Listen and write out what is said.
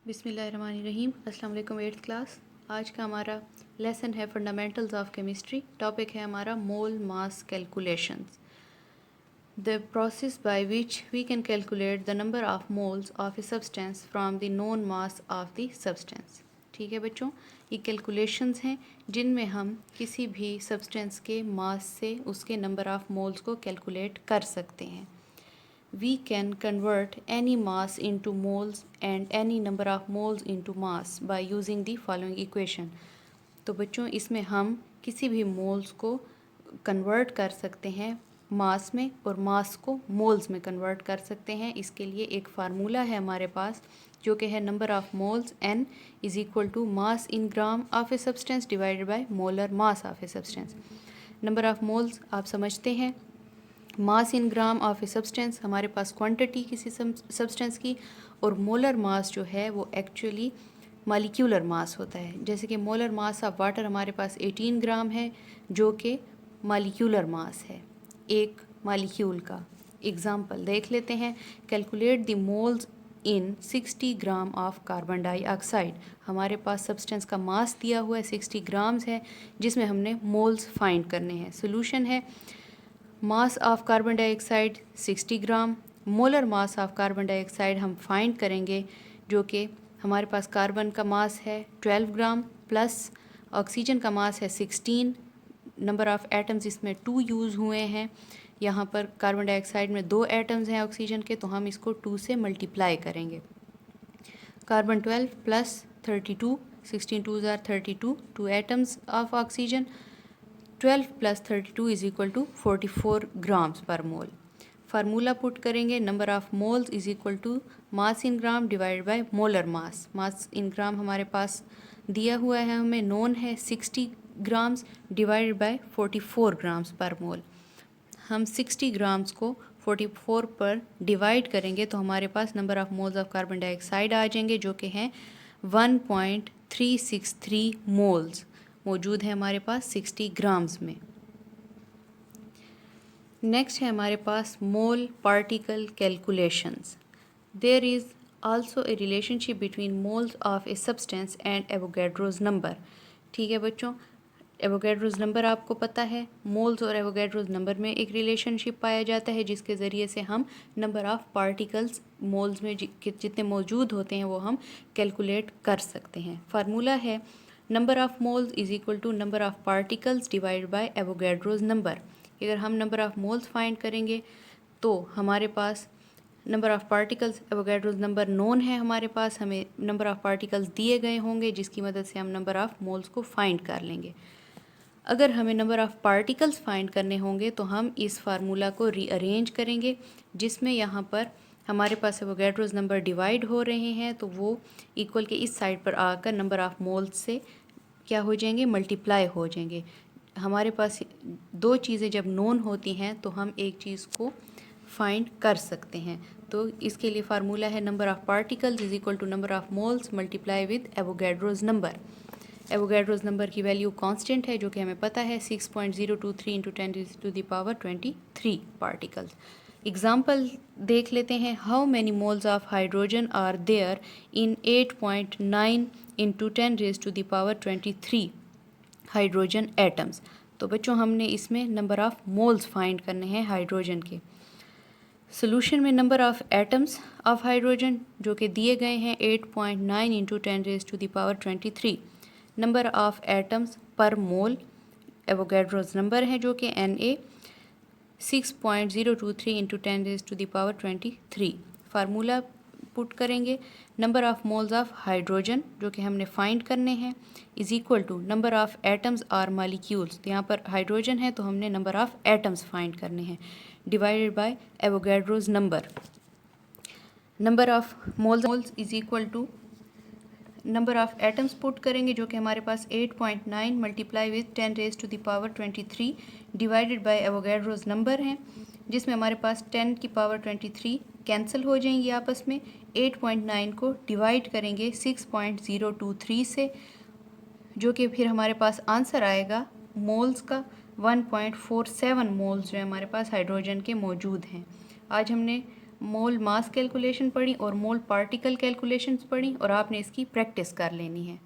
बिस्मिल्लाहिर्रहमानिर्रहीम। अस्सलाम वालेकुम। 8th class. आज का हमारा लेसन है फंडामेंटल्स ऑफ केमिस्ट्री। टॉपिक है हमारा mole mass calculations. The process by which we can calculate the number of moles of a substance from the known mass of the substance. ठीक है बच्चों, ये कैलकुलेशंस हैं जिनमें हम किसी भी सब्सटेंस के मास से उसके नंबर ऑफ मोल्स को कैलकुलेट कर सकते हैं। We can convert any mass into moles and any number of moles into mass by using the following equation। तो बच्चों इसमें हम किसी भी मोल्स को कन्वर्ट कर सकते हैं मास में और मास को मोल्स में कन्वर्ट कर सकते हैं। इसके लिए एक फार्मूला है हमारे पास जो कि है number of moles n is equal to mass in gram of a substance divided by molar mass of a substance. Number of moles आप समझते हैं, मास in gram of a substance हमारे पास क्वांटिटी किसी सब्सटेंस की, और मोलर मास जो है वो एक्चुअली मालिक्यूलर मास होता है। जैसे कि मोलर मास ऑफ वाटर हमारे पास 18 ग्राम है जो कि मालिक्यूलर मास है एक मालिक्यूल का। एग्जाम्पल देख लेते हैं। Calculate the moles in 60 gram of carbon dioxide. हमारे पास सब्सटेंस का मास दिया हुआ है 60 ग्राम्स है जिसमें हमने मोल्स फाइंड करने हैं। सोल्यूशन है mass of carbon dioxide 60 gram, molar mass of carbon dioxide हम फाइंड करेंगे जो कि हमारे पास कार्बन का मास है 12 ग्राम प्लस ऑक्सीजन का मास है 16। नंबर ऑफ़ एटम्स इसमें 2 यूज़ हुए हैं। यहाँ पर कार्बन डाइऑक्साइड में 2 एटम्स हैं ऑक्सीजन के, तो हम इसको 2 से मल्टीप्लाई करेंगे। Carbon 12 plus 32, 16 2s are 32, 2 atoms of oxygen. 12 plus 32 is equal to 44 grams per mole. Formula put करेंगे, number of moles is equal to mass in gram divided by molar mass. Mass in gram हमारे पास दिया हुआ है, हमें known है 60 grams divided by 44 grams per मोल। हम 60 grams को 44 पर डिवाइड करेंगे तो हमारे पास number of moles of carbon dioxide आ जाएंगे जो कि हैं 1.363 मोल्स मौजूद है हमारे पास 60 ग्राम्स में। नेक्स्ट है हमारे पास mole particle calculations. There is also a relationship between moles of a substance and Avogadro's number. ठीक है बच्चों, एवोगैड्रोज नंबर आपको पता है, मोल्स और एवोगैड्रोज नंबर में एक रिलेशनशिप पाया जाता है जिसके ज़रिए से हम नंबर ऑफ़ पार्टिकल्स मोल्स में जितने मौजूद होते हैं वो हम कैलकुलेट कर सकते हैं। फार्मूला है number of moles is equal to number of particles divide by Avogadro's number. अगर हम नंबर ऑफ़ मोल्स फाइंड करेंगे तो हमारे पास number of particles Avogadro's number known है हमारे पास, हमें नंबर ऑफ़ पार्टिकल्स दिए गए होंगे जिसकी मदद से हम नंबर ऑफ़ मोल्स को फाइंड कर लेंगे। अगर हमें नंबर ऑफ़ पार्टिकल्स फाइंड करने होंगे तो हम इस फार्मूला को रीअरेंज करेंगे जिसमें यहाँ पर हमारे पास एवोगैड्रोज नंबर डिवाइड हो रहे हैं तो वो इक्वल के इस साइड पर आकर नंबर ऑफ़ मोल्स से क्या हो जाएंगे, मल्टीप्लाई हो जाएंगे। हमारे पास दो चीज़ें जब नोन होती हैं तो हम एक चीज़ को फाइंड कर सकते हैं। तो इसके लिए फार्मूला है number of particles is equal to number of moles multiply with Avogadro's number. Avogadro's number की वैल्यू कांस्टेंट है जो कि हमें पता है 6.023 इंटू 10⁻³ पार्टिकल्स। एग्जाम्पल देख लेते हैं। How many moles of hydrogen are there in 8.9 into 10⁻23 hydrogen atoms. तो बच्चों हमने इसमें नंबर ऑफ़ मोल्स फाइंड करने हैं हाइड्रोजन के। सोल्यूशन में number of atoms of hydrogen जो कि दिए गए हैं 8.9 इंटू 10⁻23। नंबर ऑफ़ एटम्स पर मोल एवोगैड्रोज नंबर है जो कि Na 6.023 इंटू 10⁻23। फार्मूला पुट करेंगे, number of moles of hydrogen जो कि हमने फाइंड करने हैं is equal to number of atoms और मालिक्यूल्स। तो यहाँ पर हाइड्रोजन है तो हमने नंबर ऑफ़ एटम्स फाइंड करने हैं divided by Avogadro's number. Number of moles is equal to number of atoms put करेंगे जो कि हमारे पास 8.9 multiply with 10⁻23 divided by Avogadro's number हैं जिसमें हमारे पास 10⁻23 कैंसिल हो जाएंगी आपस में। 8.9 को डिवाइड करेंगे 6.023 से जो कि फिर हमारे पास आंसर आएगा मोल्स का 1.47 मोल्स जो हमारे पास हाइड्रोजन के मौजूद हैं। आज हमने मोल मास कैलकुलेशन पढ़ी और मोल पार्टिकल कैलकुलेशंस पढ़ी और आपने इसकी प्रैक्टिस कर लेनी है।